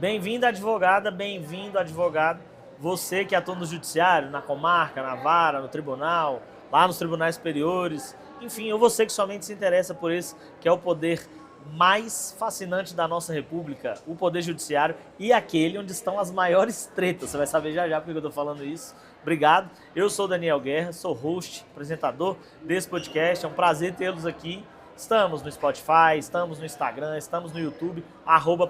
Bem-vinda, advogada, bem-vindo, advogado. Você que atua no judiciário, na comarca, na vara, no tribunal, lá nos tribunais superiores, enfim, ou você que somente se interessa por esse, que é o poder mais fascinante da nossa república, o poder judiciário, e aquele onde estão as maiores tretas. Você vai saber já já porque eu estou falando isso. Obrigado. Eu sou Daniel Guerra, sou host, apresentador desse podcast. É um prazer tê-los aqui. Estamos no Spotify, estamos no Instagram, estamos no YouTube,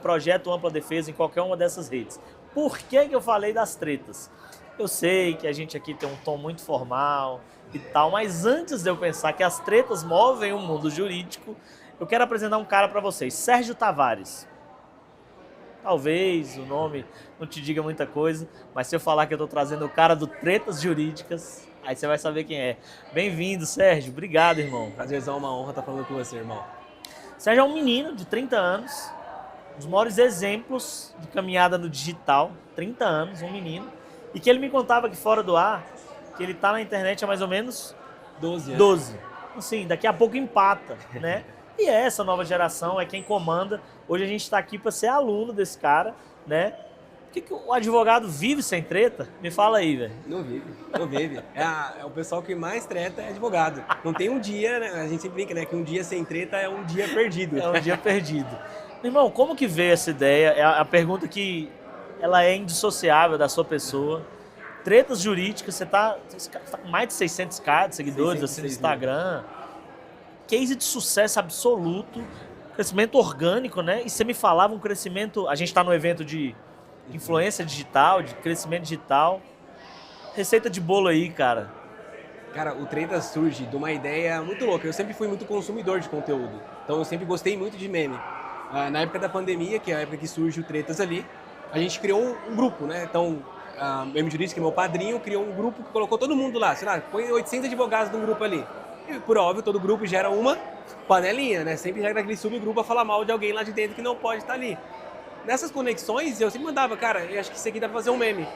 @Projeto Ampla Defesa em qualquer uma dessas redes. Por que eu falei das tretas? Eu sei que a gente aqui tem um tom muito formal e tal, mas antes de eu pensar que as tretas movem o mundo jurídico, eu quero apresentar um cara para vocês, Sérgio Tavares. Talvez o nome não te diga muita coisa, mas se eu falar que eu estou trazendo o cara do Tretas Jurídicas, aí você vai saber quem é. Bem-vindo, Sérgio. Obrigado, irmão. Prazerzão, uma honra estar falando com você, irmão. Sérgio é um menino de 30 anos, um dos maiores exemplos de caminhada no digital. 30 anos, um menino. E que ele me contava que fora do ar, que ele tá na internet há mais ou menos 12 anos. 12. Assim, daqui a pouco empata, né? E essa nova geração é quem comanda. Hoje a gente está aqui para ser aluno desse cara, né? Por que o advogado vive sem treta? Me fala aí, velho. Não vive, não vive. É o pessoal que mais treta é advogado. Não tem um dia, né? A gente sempre brinca, né? Que um dia sem treta é um dia perdido. É um dia perdido. Irmão, como que veio essa ideia? É a pergunta que ela é indissociável da sua pessoa. Tretas jurídicas, você tá com mais de 600k de seguidores assim, no Instagram. Case de sucesso absoluto, crescimento orgânico, né? E você me falava um crescimento... A gente está no evento de influência digital, de crescimento digital. Receita de bolo aí, cara. Cara, o Treta surge de uma ideia muito louca. Eu sempre fui muito consumidor de conteúdo. Então eu sempre gostei muito de meme. Na época da pandemia, que é a época que surge o Tretas ali, a gente criou um grupo, né? Então, o Meme Jurídico, que é meu padrinho, criou um grupo que colocou todo mundo lá. Sei lá, põe 800 advogados num grupo ali. E, por óbvio, todo grupo gera uma panelinha, né? Sempre gera aquele subgrupo a falar mal de alguém lá de dentro que não pode estar ali. Nessas conexões, eu sempre mandava, cara, eu acho que isso aqui dá pra fazer um meme.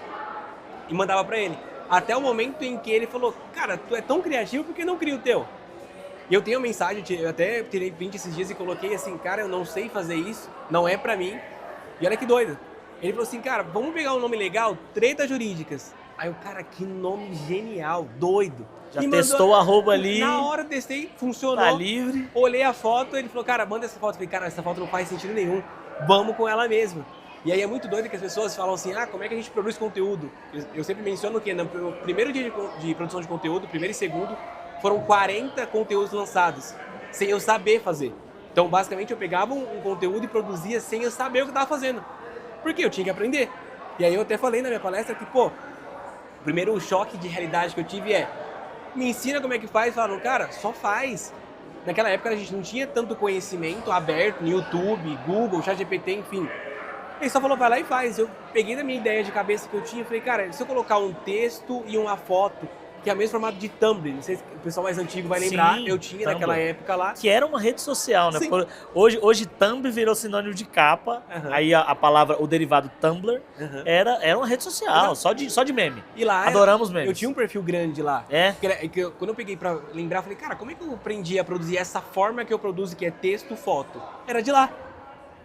E mandava pra ele. Até o momento em que ele falou, cara, tu é tão criativo, por que não cria o teu? E eu tenho uma mensagem, eu até tirei print esses dias e coloquei assim, cara, eu não sei fazer isso, não é pra mim. E olha que doido. Ele falou assim, cara, vamos pegar um nome legal, Tretas Jurídicas. Aí o cara, que nome genial, doido. Já testou o arroba ali. Na hora testei, funcionou. Tá livre. Olhei a foto, ele falou, cara, manda essa foto. Eu falei, cara, essa foto não faz sentido nenhum. Vamos com ela mesmo. E aí é muito doido que as pessoas falam assim, como é que a gente produz conteúdo? Eu sempre menciono que no primeiro dia de produção de conteúdo, primeiro e segundo, foram 40 conteúdos lançados, sem eu saber fazer. Então, basicamente, eu pegava um conteúdo e produzia sem eu saber o que eu estava fazendo. Porque eu tinha que aprender. E aí eu até falei na minha palestra que, o primeiro choque de realidade que eu tive me ensina como é que faz. Falaram, cara, só faz. Naquela época a gente não tinha tanto conhecimento aberto no YouTube, Google, ChatGPT, enfim. Ele só falou, vai lá e faz. Eu peguei da minha ideia de cabeça que eu tinha e falei, cara, se eu colocar um texto e uma foto, que é o mesmo formato de Tumblr, não sei se o pessoal mais antigo vai lembrar, eu tinha Tumblr, naquela época lá. Que era uma rede social, né? Hoje Tumblr virou sinônimo de capa, aí a palavra, o derivado Tumblr, era uma rede social, só de meme. E lá, adoramos memes. Eu tinha um perfil grande lá. Quando eu peguei pra lembrar, eu falei, cara, como é que eu aprendi a produzir essa forma que eu produzo, que é texto, foto? Era de lá.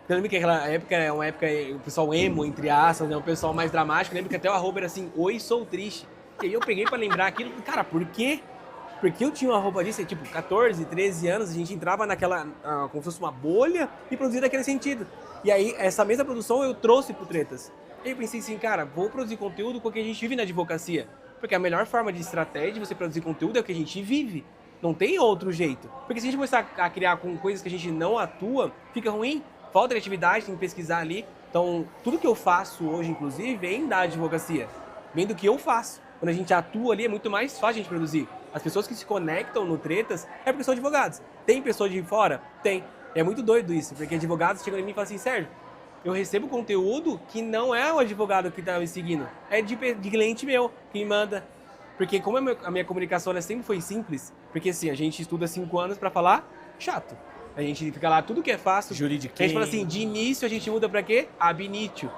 Eu lembro que aquela época é uma época, o pessoal emo, entre aspas, né? O pessoal mais dramático. Eu lembro que até o arroba era assim, oi, sou triste. E aí eu peguei pra lembrar aquilo, cara, por quê? Porque eu tinha uma roupa disso, tipo, 14, 13 anos, a gente entrava naquela, como se fosse uma bolha e produzia daquele sentido. E aí, essa mesma produção eu trouxe pro Tretas. E aí eu pensei assim, cara, vou produzir conteúdo com o que a gente vive na advocacia. Porque a melhor forma de estratégia de você produzir conteúdo é o que a gente vive. Não tem outro jeito. Porque se a gente começar a criar com coisas que a gente não atua, fica ruim. Falta criatividade, tem que pesquisar ali. Então, tudo que eu faço hoje, inclusive, vem da advocacia. Vem do que eu faço. Quando a gente atua ali, é muito mais fácil a gente produzir. As pessoas que se conectam no Tretas é porque são advogados. Tem pessoas de fora? Tem. É muito doido isso, porque advogados chegam em mim e falam assim, Sérgio, eu recebo conteúdo que não é o advogado que está me seguindo, é de cliente meu que me manda. Porque como a minha comunicação sempre foi simples, porque assim, a gente estuda 5 anos para falar chato. A gente fica lá, tudo que é fácil. Juridiquês. A gente fala assim, de início a gente muda para quê? Ab initio.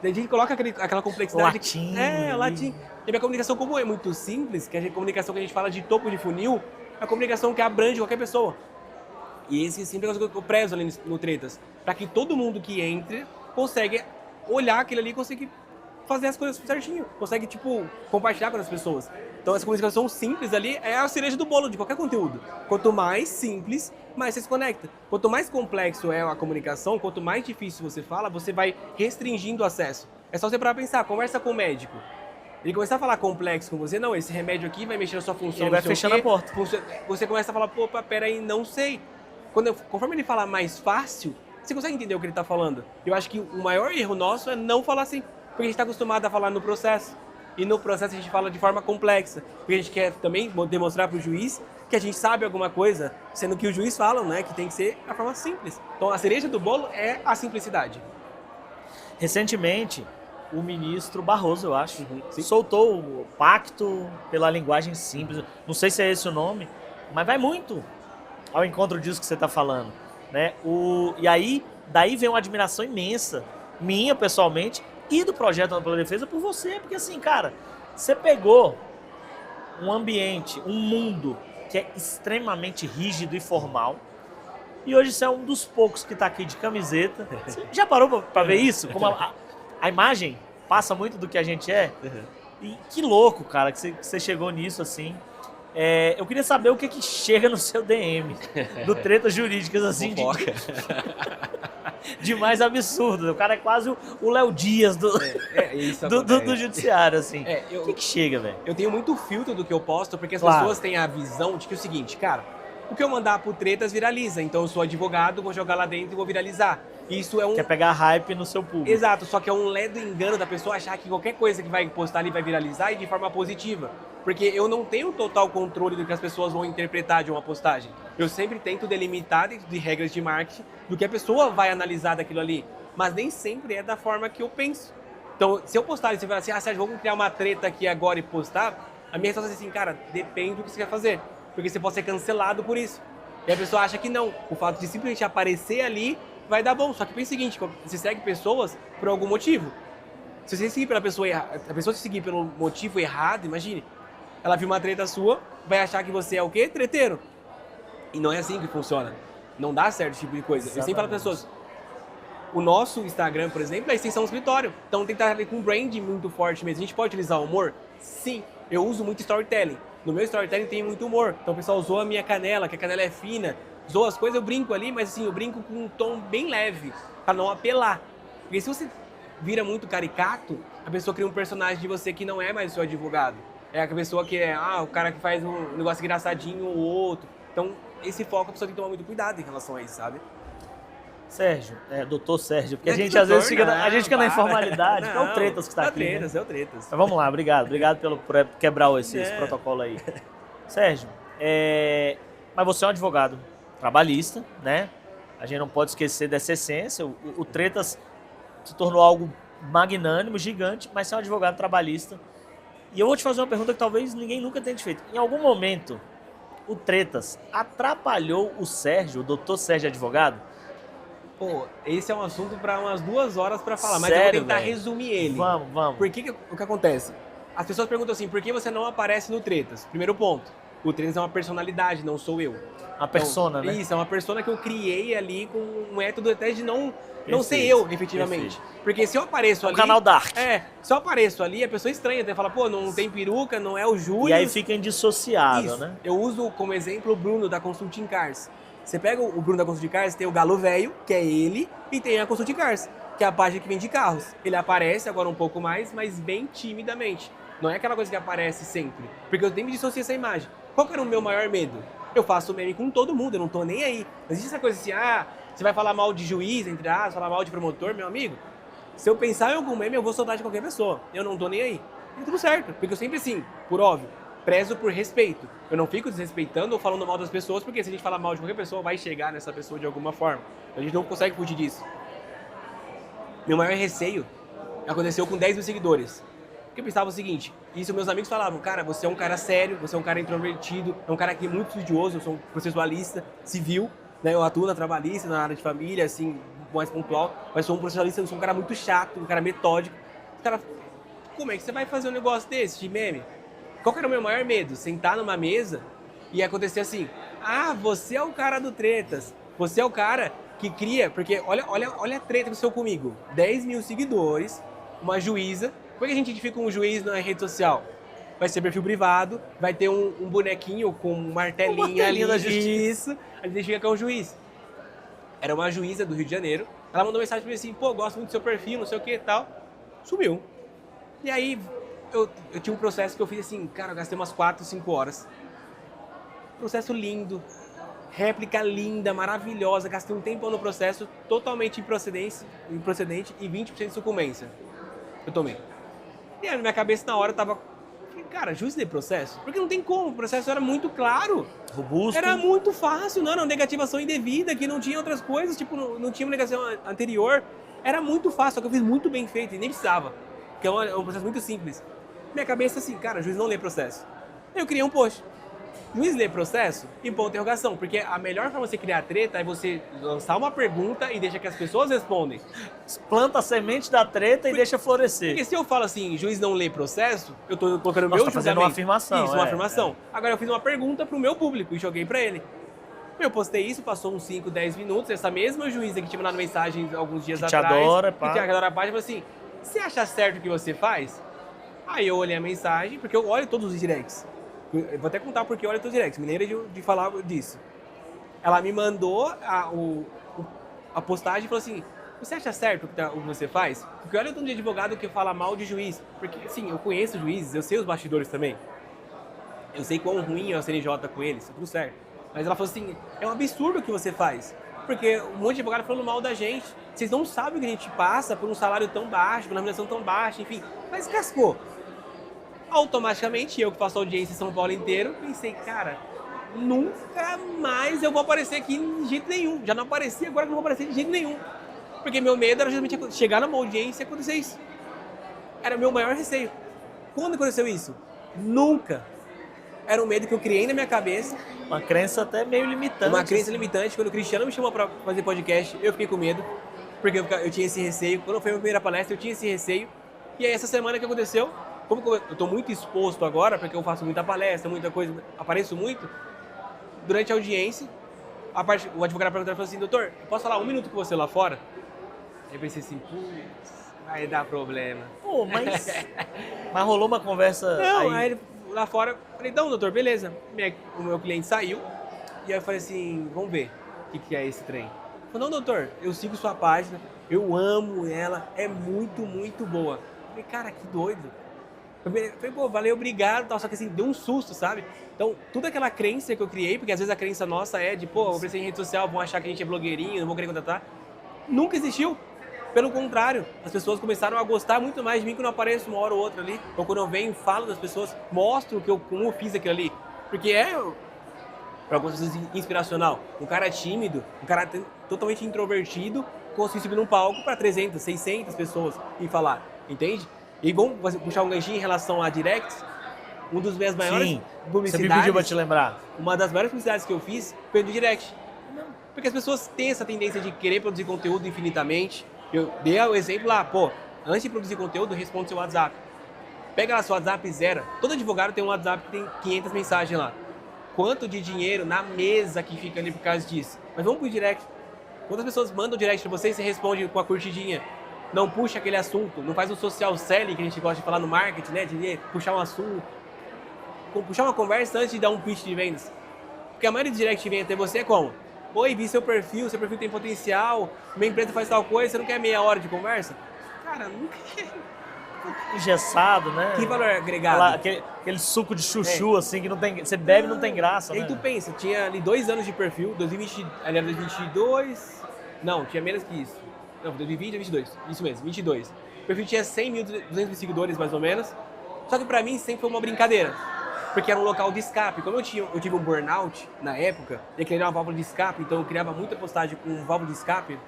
Daí a gente coloca aquela complexidade. Latim. Latim. E a minha comunicação, como é muito simples, que a comunicação que a gente fala de topo de funil, é a comunicação que abrange qualquer pessoa. E esse sempre é o que eu prezo ali no Tretas. Para que todo mundo que entre consiga olhar aquilo ali e conseguir fazer as coisas certinho. Consegue, tipo, compartilhar com as pessoas. Então essa comunicação simples ali é a cereja do bolo de qualquer conteúdo. Quanto mais simples, mais você se conecta. Quanto mais complexo é a comunicação, quanto mais difícil você fala, você vai restringindo o acesso. É só você parar pra pensar, conversa com o médico. Ele começar a falar complexo com você, não, esse remédio aqui vai mexer na sua função. Ele vai fechando a porta. Você começa a falar, pô, peraí, não sei. Conforme ele falar mais fácil, você consegue entender o que ele tá falando. Eu acho que o maior erro nosso é não falar assim. Porque a gente tá acostumado a falar no processo. E no processo a gente fala de forma complexa. Porque a gente quer também demonstrar pro juiz que a gente sabe alguma coisa, sendo que o juiz fala, né, que tem que ser a forma simples. Então a cereja do bolo é a simplicidade. Recentemente, o ministro Barroso, eu acho, soltou o pacto pela linguagem simples. Não sei se é esse o nome, mas vai muito ao encontro disso que você está falando, né? E aí, daí vem uma admiração imensa, minha pessoalmente, e do Projeto Ampla Defesa por você, porque assim, cara, você pegou um ambiente, um mundo que é extremamente rígido e formal, e hoje você é um dos poucos que está aqui de camiseta. Você já parou para ver isso? Como a imagem passa muito do que a gente é? E que louco, cara, que você chegou nisso assim. Eu queria saber o que chega no seu DM do Tretas Jurídicas, assim, de mais absurdo. O cara é quase o Léo Dias do judiciário, assim. O que chega, velho? Eu tenho muito filtro do que eu posto, porque as pessoas têm a visão de que é o seguinte, cara, o que eu mandar pro Tretas viraliza. Então eu sou advogado, vou jogar lá dentro e vou viralizar. Isso é Quer pegar hype no seu público. Exato, só que é um ledo engano da pessoa achar que qualquer coisa que vai postar ali vai viralizar e de forma positiva. Porque eu não tenho total controle do que as pessoas vão interpretar de uma postagem. Eu sempre tento delimitar dentro de regras de marketing do que a pessoa vai analisar daquilo ali. Mas nem sempre é da forma que eu penso. Então, se eu postar e você falar assim, Sérgio, vamos criar uma treta aqui agora e postar, a minha resposta é assim, cara, depende do que você quer fazer. Porque você pode ser cancelado por isso. E a pessoa acha que não. O fato de simplesmente aparecer ali vai dar bom. Só que pensa o seguinte, você segue pessoas por algum motivo. Se você seguir pela pessoa errada, a pessoa te seguir pelo motivo errado, imagine, ela viu uma treta sua, vai achar que você é o quê? Treteiro. E não é assim que funciona. Não dá certo esse tipo de coisa. Exatamente. Eu sempre falo para as pessoas, o nosso Instagram, por exemplo, é a extensão do escritório. Então tem que estar com um brand muito forte mesmo. A gente pode utilizar o humor? Sim. Eu uso muito storytelling. No meu storytelling tem muito humor. Então o pessoal zoa a minha canela, que a canela é fina. Zoa as coisas, eu brinco ali, mas assim, eu brinco com um tom bem leve, para não apelar. Porque se você vira muito caricato, a pessoa cria um personagem de você que não é mais o seu advogado. É a pessoa que é, o cara que faz um negócio engraçadinho ou outro. Então, esse foco a pessoa tem que tomar muito cuidado em relação a isso, sabe? Sérgio, doutor Sérgio, porque a gente às vezes fica na informalidade, não, é o Tretas que está aqui. É o Tretas. Então, vamos lá, obrigado por quebrar esse protocolo aí. Sérgio, mas você é um advogado trabalhista, né? A gente não pode esquecer dessa essência. O Tretas se tornou algo magnânimo, gigante, mas você é um advogado trabalhista. E eu vou te fazer uma pergunta que talvez ninguém nunca tenha te feito. Em algum momento, o Tretas atrapalhou o Sérgio, o doutor Sérgio advogado? Pô, esse é um assunto para umas 2 horas para falar, mas sério, eu vou tentar véio? resumir ele. Vamos. O que acontece? As pessoas perguntam assim, por que você não aparece no Tretas? Primeiro ponto, o Tretas é uma personalidade, não sou eu. Uma persona, né? Isso, é uma persona que eu criei ali com um método até de não ser eu, efetivamente. Perfeito. Porque se eu apareço ali... O canal Dark. Se eu apareço ali, a pessoa estranha, até fala, pô, não tem peruca, não é o Júlio. E aí fica indissociável, né? Eu uso como exemplo o Bruno da Consulting Cars. Você pega o Bruno da Consulting Cars, tem o Galo Velho, que é ele, e tem a Consulting Cars, que é a página que vende carros. Ele aparece agora um pouco mais, mas bem timidamente. Não é aquela coisa que aparece sempre. Porque eu tenho que dissociar essa imagem. Qual que era o meu maior medo? Eu faço meme com todo mundo, eu não tô nem aí. Não existe essa coisa assim, você vai falar mal de juiz, entre aspas, falar mal de promotor, meu amigo. Se eu pensar em algum meme, eu vou soltar de qualquer pessoa. Eu não tô nem aí. E tudo certo, porque eu sempre assim, por óbvio, prezo por respeito. Eu não fico desrespeitando ou falando mal das pessoas, porque se a gente falar mal de qualquer pessoa, vai chegar nessa pessoa de alguma forma. A gente não consegue fugir disso. Meu maior receio aconteceu com 10 mil seguidores. Porque eu pensava o seguinte, isso meus amigos falavam, cara, você é um cara sério, você é um cara introvertido, é um cara que é muito estudioso, eu sou um processualista civil, né? Eu atuo na trabalhista, na área de família, assim, mais pontual, mas sou um processualista, eu sou um cara muito chato, um cara metódico. Cara, como é que você vai fazer um negócio desse, de meme? Qual que era o meu maior medo? Sentar numa mesa e acontecer assim, você é o cara do Tretas, você é o cara que cria, porque olha a treta que aconteceu comigo. 10 mil seguidores, uma juíza. Como é que a gente identifica um juiz na rede social? Vai ser perfil privado, vai ter um bonequinho com um martelinho ali. Da justiça. Isso, a gente identifica que é um juiz. Era uma juíza do Rio de Janeiro. Ela mandou mensagem pra mim assim, pô, gosto muito do seu perfil, não sei o que e tal. Sumiu. E aí, eu tinha um processo que eu fiz assim, cara, eu gastei umas 4, 5 horas. Processo lindo, réplica linda, maravilhosa. Gastei um tempão no processo, totalmente improcedente e 20% de sucumbência. Eu tomei. E aí, na minha cabeça, na hora, eu tava... Cara, juiz de processo? Porque não tem como, o processo era muito claro. Robusto. Era muito fácil, não era uma negativação indevida, que não tinha outras coisas, tipo, não tinha uma negação anterior. Era muito fácil, só que eu fiz muito bem feito e nem precisava. Porque é um processo muito simples. Minha cabeça assim, cara, juiz não lê processo. Eu criei um post. Juiz lê processo? E ponto de interrogação. Porque a melhor forma de você criar treta é você lançar uma pergunta e deixa que as pessoas respondem. Planta a semente da treta e deixa florescer. Porque se eu falo assim, juiz não lê processo, eu tô colocando meu julgamento. fazendo uma afirmação. Isso, uma afirmação. Agora eu fiz uma pergunta pro meu público e joguei pra ele. Eu postei isso, passou uns 5, 10 minutos, essa mesma juíza que tinha mandado mensagem alguns dias atrás. Que te adora a página, falou assim, você acha certo o que você faz? Aí eu olhei a mensagem, porque eu olho todos os directs. Eu vou até contar porque eu olho todos os directs, me lembra de falar disso. Ela me mandou a postagem e falou assim, você acha certo o que você faz? Porque olha o tanto de advogado que fala mal de juiz. Porque, assim, eu conheço juízes, eu sei os bastidores também. Eu sei quão ruim é o CNJ com eles, tudo certo. Mas ela falou assim, é um absurdo o que você faz. Porque um monte de advogado falando mal da gente. Vocês não sabem o que a gente passa por um salário tão baixo, por uma remuneração tão baixa, enfim. Mas cascou. Automaticamente, eu que faço audiência em São Paulo inteiro, pensei, cara, nunca mais eu vou aparecer aqui de jeito nenhum. Já não apareci, agora não vou aparecer de jeito nenhum. Porque meu medo era justamente chegar numa audiência e acontecer isso. Era o meu maior receio. Quando aconteceu isso? Nunca. Era um medo que eu criei na minha cabeça. Uma crença até meio limitante. Uma crença limitante. Quando o Cristiano me chamou pra fazer podcast, eu fiquei com medo. Porque eu tinha esse receio. Quando foi a minha primeira palestra, eu tinha esse receio. E aí, essa semana que aconteceu, como eu tô muito exposto agora, porque eu faço muita palestra, muita coisa, apareço muito, durante a audiência, o advogado perguntou assim, doutor, eu posso falar 1 minuto com você lá fora? Aí eu pensei assim, putz, vai dar problema. Pô, mas rolou uma conversa. Não, aí ele, lá fora, falei, não, doutor, beleza. O meu cliente saiu, e aí eu falei assim, vamos ver o que é esse trem. Ele falou, não, doutor, eu sigo sua página, eu amo ela, é muito, muito boa. Eu falei, cara, que doido. Eu falei, pô, valeu, obrigado, tal, só que assim, deu um susto, sabe? Então, toda aquela crença que eu criei, porque às vezes a crença nossa é de, pô, vou aparecer em rede social, vão achar que a gente é blogueirinho, não vou querer contratar. Nunca existiu. Pelo contrário, as pessoas começaram a gostar muito mais de mim quando eu apareço uma hora ou outra ali. Ou quando eu venho, falo das pessoas, mostro como eu fiz aquilo ali. Porque para algumas pessoas, inspiracional. Um cara tímido, um cara totalmente introvertido, conseguir subir num palco para 300, 600 pessoas e falar, entende? E vamos puxar um ganchinho em relação a directs. Um dos meus maiores publicidades... Você me pediu pra te lembrar. Uma das maiores publicidades que eu fiz foi do direct. Porque as pessoas têm essa tendência de querer produzir conteúdo infinitamente. Eu dei o exemplo lá, pô, antes de produzir conteúdo, responde seu WhatsApp. Pega lá seu WhatsApp e zera. Todo advogado tem um WhatsApp que tem 500 mensagens lá. Quanto de dinheiro na mesa que fica ali por causa disso? Mas vamos pro direct. Quantas pessoas mandam direct pra você e você responde com a curtidinha? Não puxa aquele assunto, não faz um social selling que a gente gosta de falar no marketing, né? De puxar um assunto, puxar uma conversa antes de dar um pitch de vendas. Porque a maioria do direct que vem até você é como? Oi, vi seu perfil tem potencial, minha empresa faz tal coisa, você não quer meia hora de conversa? Cara, nunca quer. Engessado, né? Que valor agregado? Aquele suco de chuchu, assim, que não tem, você bebe e não tem graça, né? E aí tu pensa, tinha ali 2 anos de perfil, 2022, não, tinha menos que isso. Não, 2020 ou 2022, isso mesmo, 22. O perfil tinha 100 mil, 200 seguidores mais ou menos, só que pra mim sempre foi uma brincadeira. Porque era um local de escape. Como eu tive um burnout na época, eu queria uma válvula de escape, então eu criava muita postagem com válvula de escape,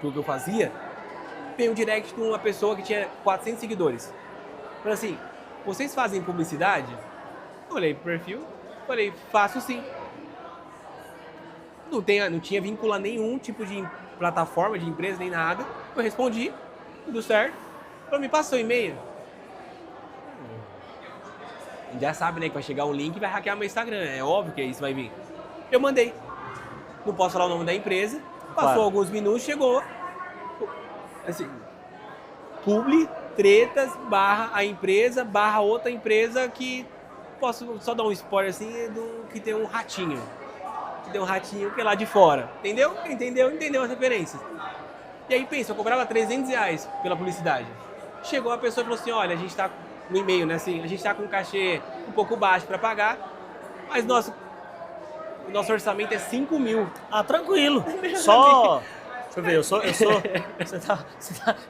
tudo que eu fazia. Veio um direct com uma pessoa que tinha 400 seguidores. Falei assim, vocês fazem publicidade? Eu olhei pro perfil, falei, faço sim. Não tinha vínculo a nenhum tipo de plataforma, de empresa, nem nada. Eu respondi, tudo certo. Falei, me passa seu e-mail. Já sabe, né, que vai chegar um link e vai hackear meu Instagram. É óbvio que isso vai vir. Eu mandei. Não posso falar o nome da empresa. Passou alguns minutos, chegou, assim, publi, tretas, barra a empresa, barra outra empresa que, posso só dar um spoiler assim, que tem um ratinho. Que tem um ratinho que é lá de fora. Entendeu? Entendeu as referências. E aí pensa, eu cobrava R$300 pela publicidade. Chegou a pessoa e falou assim, olha, a gente tá no e-mail, né, assim, a gente tá com um cachê um pouco baixo para pagar, mas o nosso orçamento é 5 mil. Ah, tranquilo. Só... Deixa eu ver, eu sou... Você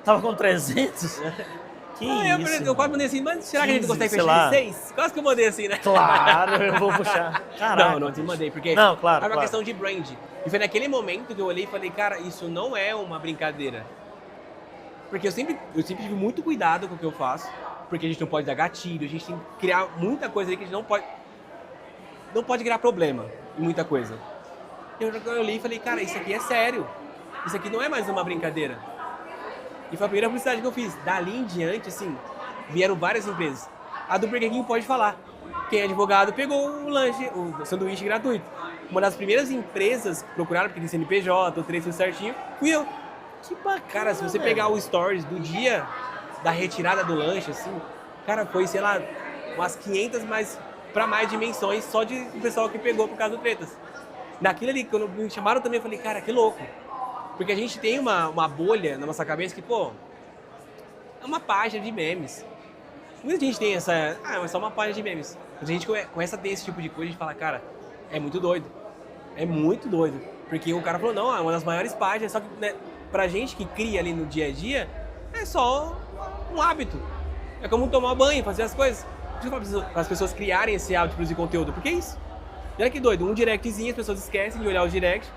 tava com 300? Que isso? Eu quase mandei assim, mas será que a gente consegue fechar de 6? Quase que eu mandei assim, né? Claro, eu vou puxar. Caraca. Não te mandei, porque não, claro, é uma questão de brand. E foi naquele momento que eu olhei e falei, cara, isso não é uma brincadeira. Porque eu sempre tive muito cuidado com o que eu faço, porque a gente não pode dar gatilho, a gente tem que criar muita coisa aí que a gente não pode criar problema em muita coisa. Eu olhei e falei, cara, isso aqui é sério. Isso aqui não é mais uma brincadeira. E foi a primeira publicidade que eu fiz. Dali em diante, assim, vieram várias empresas. A do Burger King pode falar. Quem é advogado pegou o lanche, o sanduíche gratuito. Uma das primeiras empresas que procuraram, porque tem CNPJ, o trecho certinho, fui eu. Que bacana, cara, se você pegar o stories do dia da retirada do lanche, assim, cara, foi, sei lá, umas 500, mas pra mais dimensões, só de o pessoal que pegou por causa do Tretas. Naquilo ali, quando me chamaram também, eu falei, cara, que louco. Porque a gente tem uma bolha na nossa cabeça que, pô, é uma página de memes. Muita gente tem essa, é só uma página de memes. Quando a gente começa a ter esse tipo de coisa, a gente fala, cara, é muito doido. É muito doido. Porque o cara falou, não, é uma das maiores páginas, só que, né, pra gente que cria ali no dia a dia, é só um hábito. É como tomar banho, fazer as coisas. Para as pessoas criarem esse hábito de produzir conteúdo. Porque é isso. E olha que doido, um directzinho, as pessoas esquecem de olhar os directs,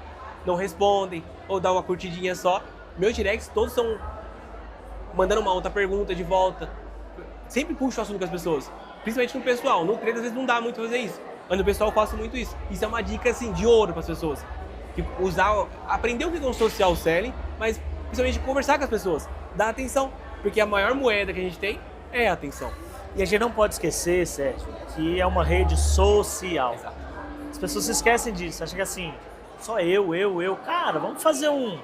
não respondem, ou dá uma curtidinha só. Meus directs todos são mandando uma outra pergunta de volta. Sempre puxo o assunto com as pessoas. Principalmente no pessoal. No treino, às vezes, não dá muito fazer isso. Mas no pessoal eu faço muito isso. Isso é uma dica, assim, de ouro para as pessoas. Aprender o que é um social selling, mas principalmente conversar com as pessoas. Dar atenção. Porque a maior moeda que a gente tem é a atenção. E a gente não pode esquecer, Sérgio, que é uma rede social. Exato. As pessoas se esquecem disso. Acham que assim, só eu. Cara, vamos fazer um...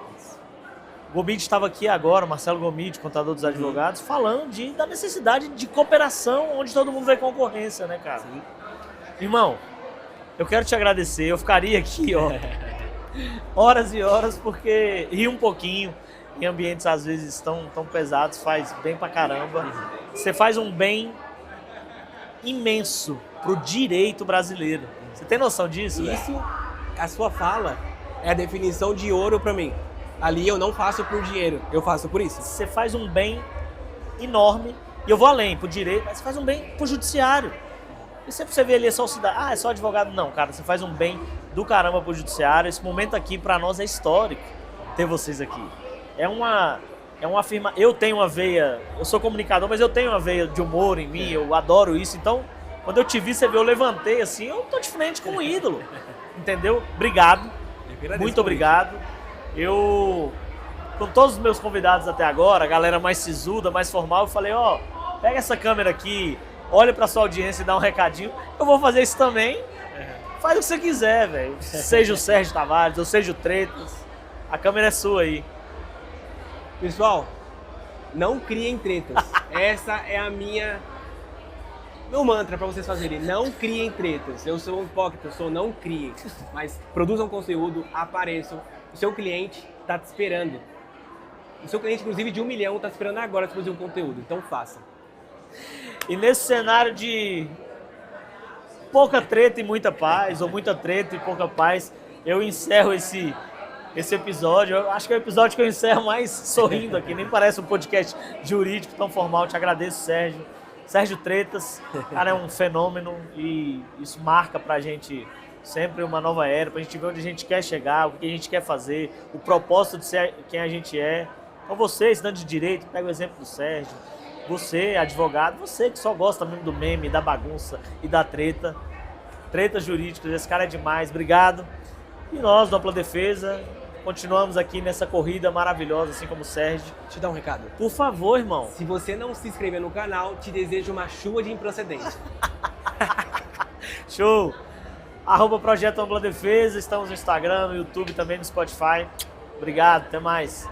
O Gomide estava aqui agora, Marcelo Gomide, contador dos advogados, falando da necessidade de cooperação, onde todo mundo vê concorrência, né, cara? Sim. Irmão, eu quero te agradecer. Eu ficaria aqui, ó, horas e horas, porque rir um pouquinho em ambientes às vezes tão pesados faz bem pra caramba. Você faz um bem imenso pro direito brasileiro. Você tem noção disso? Isso, a sua fala é a definição de ouro pra mim. Ali eu não faço por dinheiro, eu faço por isso. Você faz um bem enorme, e eu vou além, pro direito, mas você faz um bem pro judiciário. E sempre você vê ali, é só o cidadão, é só advogado. Não, cara, você faz um bem do caramba pro judiciário. Esse momento aqui, pra nós, é histórico ter vocês aqui. É uma afirmação. Eu tenho uma veia, eu sou comunicador, mas eu tenho uma veia de humor em mim, eu adoro isso. Então, quando eu te vi, você viu, eu levantei assim, eu tô de frente com um ídolo. Entendeu? Obrigado. Muito obrigado. Eu, com todos os meus convidados até agora, a galera mais sisuda, mais formal, eu falei, ó, pega essa câmera aqui, olha pra sua audiência e dá um recadinho. Eu vou fazer isso também. Faz o que você quiser, velho. Seja o Sérgio Tavares, ou seja o Tretas. A câmera é sua aí. Pessoal, não criem tretas. Essa é meu mantra pra vocês fazerem. Não criem tretas. Eu sou um hipócrita, não criem. Mas produzam conteúdo, apareçam. O seu cliente tá te esperando. O seu cliente, inclusive, de 1 milhão, tá te esperando agora pra produzir um conteúdo. Então faça. E nesse cenário de pouca treta e muita paz, ou muita treta e pouca paz, eu encerro esse episódio. Eu acho que é o episódio que eu encerro mais sorrindo aqui. Nem parece um podcast jurídico tão formal. Te agradeço, Sérgio. Sérgio Tretas, cara, é um fenômeno e isso marca pra gente sempre uma nova era, pra gente ver onde a gente quer chegar, o que a gente quer fazer, o propósito de ser quem a gente é. Então você, estudante de direito, pega o exemplo do Sérgio. Você, advogado, você que só gosta mesmo do meme, da bagunça e da treta. Tretas jurídicas, esse cara é demais, obrigado. E nós, do Ampla Defesa, continuamos aqui nessa corrida maravilhosa, assim como o Sérgio. Te dar um recado. Por favor, irmão. Se você não se inscrever no canal, te desejo uma chuva de improcedência. Show! @Projeto Ampla Defesa, estamos no Instagram, no YouTube, também no Spotify. Obrigado, até mais.